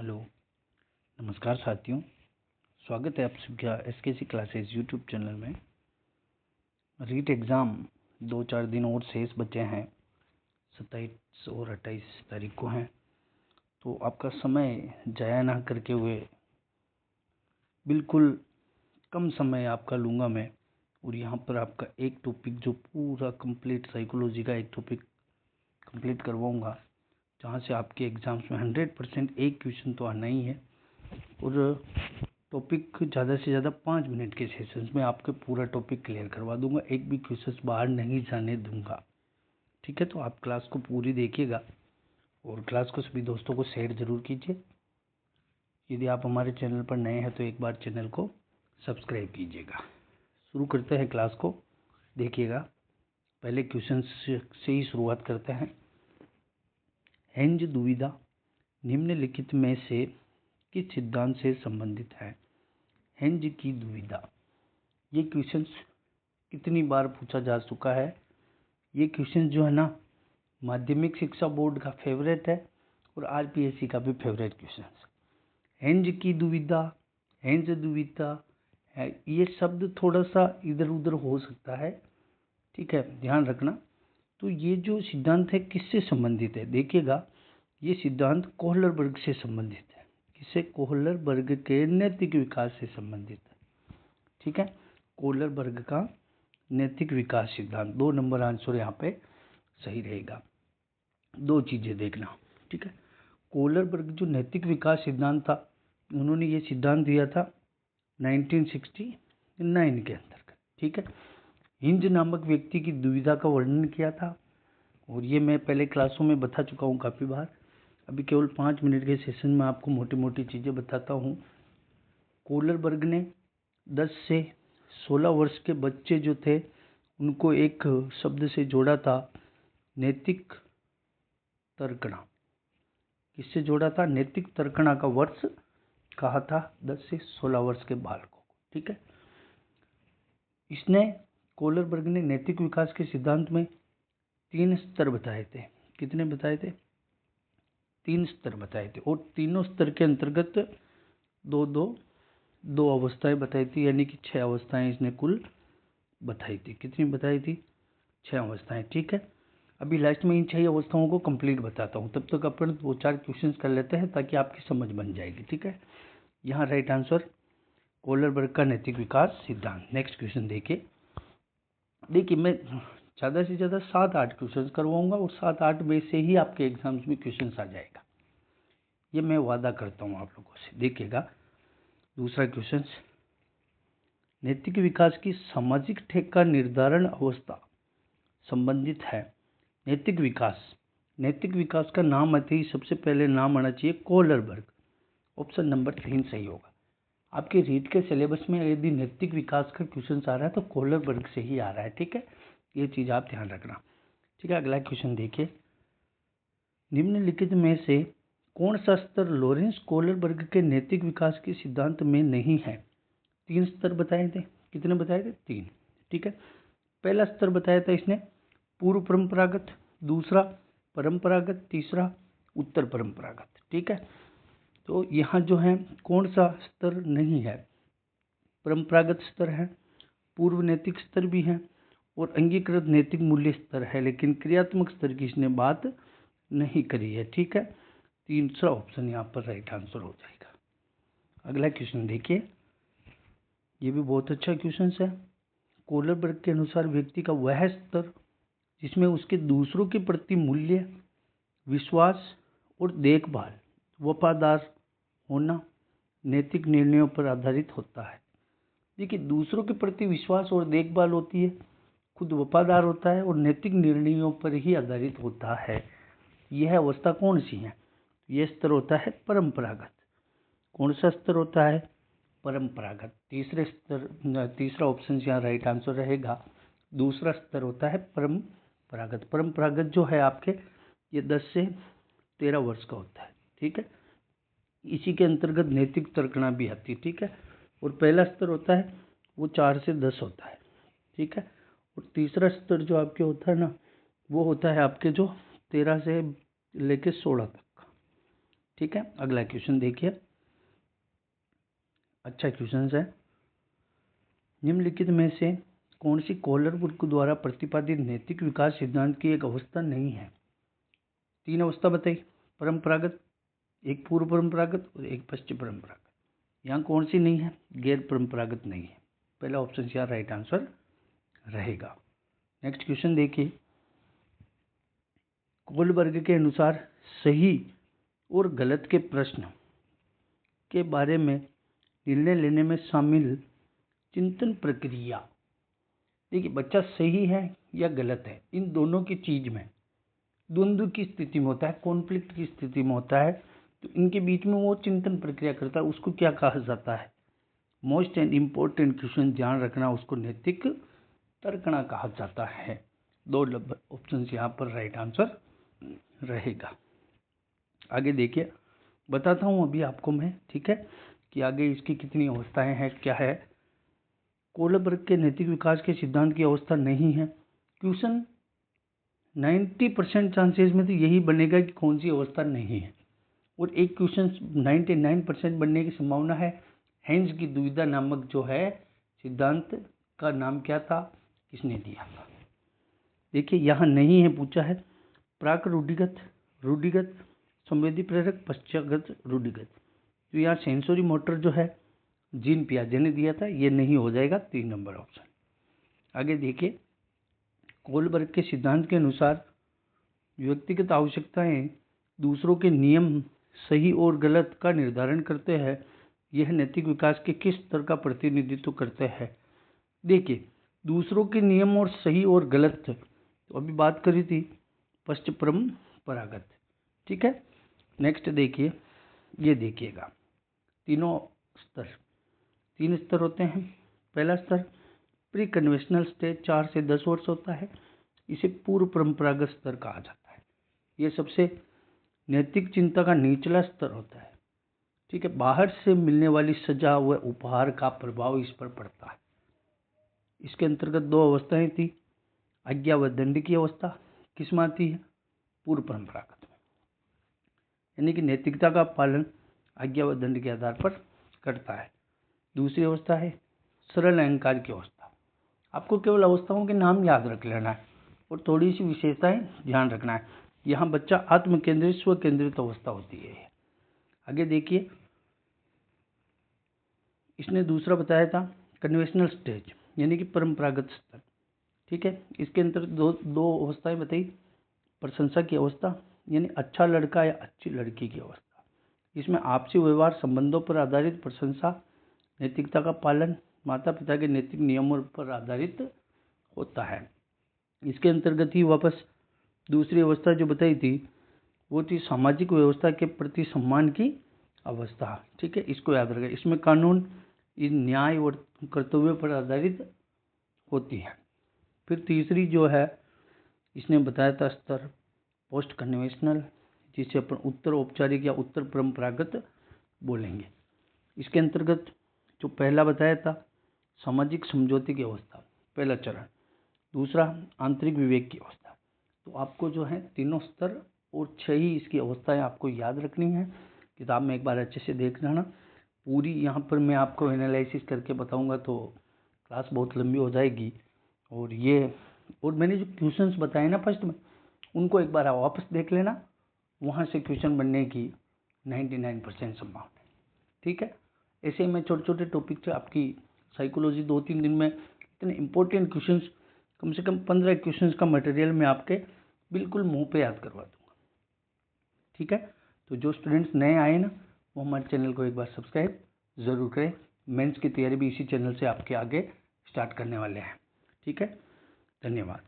Hello, नमस्कार साथियों। स्वागत है आप सबका एसकेसी क्लासेस यूट्यूब चैनल में। रीट एग्ज़ाम 2-4 दिन और शेष बचे हैं, 27 और 28 तारीख को हैं। तो आपका समय जाया ना करके हुए बिल्कुल कम समय आपका लूँगा मैं, और यहाँ पर आपका एक टॉपिक जो पूरा कंप्लीट साइकोलॉजी का एक टॉपिक कंप्लीट करवाऊँगा, जहाँ से आपके एग्ज़ाम्स में 100% एक क्वेश्चन तो आना ही है। और टॉपिक ज़्यादा से ज़्यादा 5 मिनट के सेशंस में आपके पूरा टॉपिक क्लियर करवा दूंगा, एक भी क्वेश्चन बाहर नहीं जाने दूंगा। ठीक है, तो आप क्लास को पूरी देखिएगा और क्लास को सभी दोस्तों को शेयर ज़रूर कीजिए। यदि आप हमारे चैनल पर नए हैं तो एक बार चैनल को सब्सक्राइब कीजिएगा। शुरू करते हैं क्लास को, देखिएगा। पहले क्वेश्चन से ही शुरुआत करते हैं। हेंज दुविधा निम्नलिखित में से किस सिद्धांत से संबंधित है? हेंज की दुविधा, ये क्वेश्चन कितनी बार पूछा जा चुका है। ये क्वेश्चन जो है ना, माध्यमिक शिक्षा बोर्ड का फेवरेट है और आरपीएससी का भी फेवरेट क्वेश्चन। हेंज की दुविधा, हेंज दुविधा है, ये शब्द थोड़ा सा इधर उधर हो सकता है, ठीक है, ध्यान रखना। तो ये जो सिद्धांत है किससे संबंधित है, देखिएगा। ये सिद्धांत कोहलरबर्ग से संबंधित है। किससे? कोहलरबर्ग के नैतिक विकास से संबंधित है। ठीक है, कोहलरबर्ग का नैतिक विकास सिद्धांत। 2 नंबर आंसर यहाँ पे सही रहेगा। 2 चीजें देखना, ठीक है। कोहलरबर्ग जो नैतिक विकास सिद्धांत था, उन्होंने ये सिद्धांत दिया था 1969 के अंतर्गत। ठीक है, हिंज नामक व्यक्ति की दुविधा का वर्णन किया था, और ये मैं पहले क्लासों में बता चुका हूँ काफ़ी बार। अभी केवल 5 मिनट के सेशन में आपको मोटी मोटी चीज़ें बताता हूँ। कोहलरबर्ग ने 10 से 16 वर्ष के बच्चे जो थे उनको एक शब्द से जोड़ा था, नैतिक तर्कणा। किससे जोड़ा था? नैतिक तर्कणा का वर्ष कहा था 10 से 16 वर्ष के बालकों को। ठीक है, इसने कोहलरबर्ग ने नैतिक विकास के सिद्धांत में 3 स्तर बताए थे। कितने बताए थे? 3 स्तर बताए थे, और तीनों स्तर के अंतर्गत दो अवस्थाएं बताई थी, यानी कि 6 अवस्थाएं इसने कुल बताई थी। कितनी बताई थी? 6 अवस्थाएं। ठीक है, अभी लास्ट में इन 6 अवस्थाओं को कंप्लीट बताता हूँ, तब तक अपन 2-4 क्वेश्चंस कर लेते हैं ताकि आपकी समझ बन जाएगी। ठीक है, यहाँ राइट आंसर कोहलरबर्ग का नैतिक विकास सिद्धांत। नेक्स्ट क्वेश्चन देखिए। मैं ज़्यादा से ज़्यादा 7-8 क्वेश्चन करवाऊंगा, और 7-8 में से ही आपके एग्जाम्स में क्वेश्चन आ जाएगा, ये मैं वादा करता हूँ आप लोगों से। देखिएगा, दूसरा क्वेश्चन, नैतिक विकास की सामाजिक ठेक का निर्धारण अवस्था संबंधित है। नैतिक विकास का नाम आते ही सबसे पहले नाम आना चाहिए कोहलरबर्ग। ऑप्शन नंबर 3 सही होगा। आपके रीट के सिलेबस में यदि नैतिक विकास का क्वेश्चन आ रहा है तो कोहलरबर्ग से ही आ रहा है। ठीक है, ये चीज़ आप ध्यान रखना। ठीक है, अगला क्वेश्चन देखिए। निम्नलिखित में से कौन सा स्तर लॉरेंस कोहलरबर्ग के नैतिक विकास के सिद्धांत में नहीं है? 3 स्तर बताए थे। कितने बताए थे? 3। ठीक है, पहला स्तर बताया था इसने पूर्व परंपरागत, दूसरा परंपरागत, तीसरा उत्तर परंपरागत। ठीक है, तो यहाँ जो है कौन सा स्तर नहीं है? परंपरागत स्तर है, पूर्व नैतिक स्तर भी है, और अंगीकृत नैतिक मूल्य स्तर है, लेकिन क्रियात्मक स्तर की इसने बात नहीं करी है। ठीक है, तीसरा ऑप्शन यहाँ पर राइट आंसर हो जाएगा। अगला क्वेश्चन देखिए, ये भी बहुत अच्छा क्वेश्चन है। कोहलरबर्ग के अनुसार व्यक्ति का वह स्तर जिसमें उसके दूसरों के प्रति मूल्य, विश्वास और देखभाल, वफादार होना, नैतिक निर्णयों पर आधारित होता है। देखिए, दूसरों के प्रति विश्वास और देखभाल होती है, खुद वफादार होता है, और नैतिक निर्णयों पर ही आधारित होता है। यह अवस्था कौन सी है? यह स्तर होता है परंपरागत। कौन सा स्तर होता है? परंपरागत। तीसरा ऑप्शन यहाँ राइट आंसर रहेगा। दूसरा स्तर होता है परंपरागत। परंपरागत जो है आपके, ये 10 से 13 वर्ष का होता है। ठीक है, इसी के अंतर्गत नैतिक तर्कणा भी आती है। ठीक है, और पहला स्तर होता है वो 4 से 10 होता है। ठीक है, और तीसरा स्तर जो आपके होता है ना, वो होता है आपके जो 13 से लेके 16 तक का। ठीक है, अगला क्वेश्चन देखिए, अच्छा क्वेश्चन है। निम्नलिखित में से कौन सी कोहलरपुर द्वारा प्रतिपादित नैतिक विकास सिद्धांत की एक अवस्था नहीं है? 3 अवस्था बताई, परंपरागत, एक पूर्व परंपरागत और एक पश्चिम परंपरागत। यहाँ कौन सी नहीं है? गैर परंपरागत नहीं है। पहला ऑप्शन यहाँ राइट आंसर रहेगा। नेक्स्ट क्वेश्चन देखिए, कोहलबर्ग के अनुसार सही और गलत के प्रश्न के बारे में निर्णय लेने में शामिल चिंतन प्रक्रिया। देखिए, बच्चा सही है या गलत है, इन दोनों की चीज में द्वंद्व की स्थिति में होता है, कॉन्फ्लिक्ट की स्थिति में होता है, तो इनके बीच में वो चिंतन प्रक्रिया करता है, उसको क्या कहा जाता है? मोस्ट एंड इम्पोर्टेंट क्वेश्चन ध्यान रखना, उसको नैतिक तर्कणा कहा जाता है। 2 ऑप्शन यहाँ पर राइट आंसर रहेगा। आगे देखिए, बताता हूँ अभी आपको मैं, ठीक है, कि आगे इसकी कितनी अवस्थाएं हैं, क्या है। कोहलबर्ग के नैतिक विकास के सिद्धांत की अवस्था नहीं है। क्वेश्चन 90% चांसेस में तो यही बनेगा कि कौन सी अवस्था नहीं है, और एक क्वेश्चन 99% बनने की संभावना है। हेंस की दुविधा नामक जो है सिद्धांत का नाम क्या था, किसने दिया था? देखिए, यहाँ नहीं है, पूछा है प्राक रूढ़िगत, रूढ़िगत, संवेदी प्रेरक, पश्चागत रूढ़िगत। तो यहाँ सेंसोरी मोटर जो है जीन पियाजे ने दिया था, ये नहीं हो जाएगा 3 नंबर ऑप्शन। आगे देखिए, कोहलबर्ग के सिद्धांत के अनुसार व्यक्तिगत आवश्यकताएं दूसरों के नियम सही और गलत का निर्धारण करते हैं। यह नैतिक विकास के किस स्तर का प्रतिनिधित्व करते हैं? देखिए, दूसरों के नियम और सही और गलत, तो अभी बात करी थी पश्चिम परंपरागत, ठीक है। नेक्स्ट देखिए, ये देखिएगा, तीनों स्तर, 3 स्तर होते हैं। पहला स्तर प्री कन्वेंशनल स्टेज 4 से 10 वर्ष होता है, इसे पूर्व परंपरागत स्तर कहा जाता है। यह सबसे नैतिक चिंता का निचला स्तर होता है, ठीक है। बाहर से मिलने वाली सजा व उपहार का प्रभाव इस पर पड़ता है। इसके अंतर्गत 2 अवस्थाएं थी, आज्ञा व दंड की अवस्था किस में आती है? पूर्व परंपरागत में, यानी कि नैतिकता का पालन आज्ञा व दंड के आधार पर करता है। दूसरी अवस्था है सरल अहंकार की अवस्था। आपको केवल अवस्थाओं के नाम याद रख लेना है और थोड़ी सी विशेषताएं ध्यान रखना है। यहाँ बच्चा आत्म केंद्रित, स्व केंद्रित अवस्था होती है। आगे देखिए, इसने दूसरा बताया था कन्वेंशनल स्टेज, यानी कि परंपरागत स्तर, ठीक है। इसके अंदर दो अवस्थाएं बताई, प्रशंसा की अवस्था, यानी अच्छा लड़का या अच्छी लड़की की अवस्था। इसमें आपसी व्यवहार संबंधों पर आधारित प्रशंसा, नैतिकता का पालन, माता पिता के नैतिक नियमों पर आधारित होता है। इसके अंतर्गत ही वापस दूसरी अवस्था जो बताई थी वो थी सामाजिक व्यवस्था के प्रति सम्मान की अवस्था, ठीक है। इसको याद रखें, इसमें कानून, न्याय और कर्तव्य पर आधारित होती है। फिर तीसरी जो है इसने बताया था स्तर पोस्ट कन्वेंशनल, जिसे अपन उत्तर औपचारिक या उत्तर परंपरागत बोलेंगे। इसके अंतर्गत जो पहला बताया था सामाजिक समझौते की अवस्था, पहला चरण। दूसरा आंतरिक विवेक की अवस्था। तो आपको जो है तीनों स्तर और 6 ही इसकी अवस्थाएं आपको याद रखनी है। किताब में एक बार अच्छे से देख लेना। पूरी यहाँ पर मैं आपको एनालिसिस करके बताऊंगा तो क्लास बहुत लंबी हो जाएगी। और मैंने जो क्वेश्चंस बताए ना फर्स्ट में, उनको एक बार वापस देख लेना, वहाँ से क्वेश्चन बनने की 99% संभावना है, ठीक है। ऐसे ही मैं छोटे छोटे टॉपिक से आपकी साइकोलॉजी 2-3 दिन में इतने इंपॉर्टेंट क्वेश्चंस, कम से कम 15 क्वेश्चंस का मटेरियल मैं आपके बिल्कुल मुंह पे याद करवा दूंगा, ठीक है। तो जो स्टूडेंट्स नए आए ना, वो हमारे चैनल को एक बार सब्सक्राइब ज़रूर करें। मेंस की तैयारी भी इसी चैनल से आपके आगे स्टार्ट करने वाले हैं, ठीक है। धन्यवाद।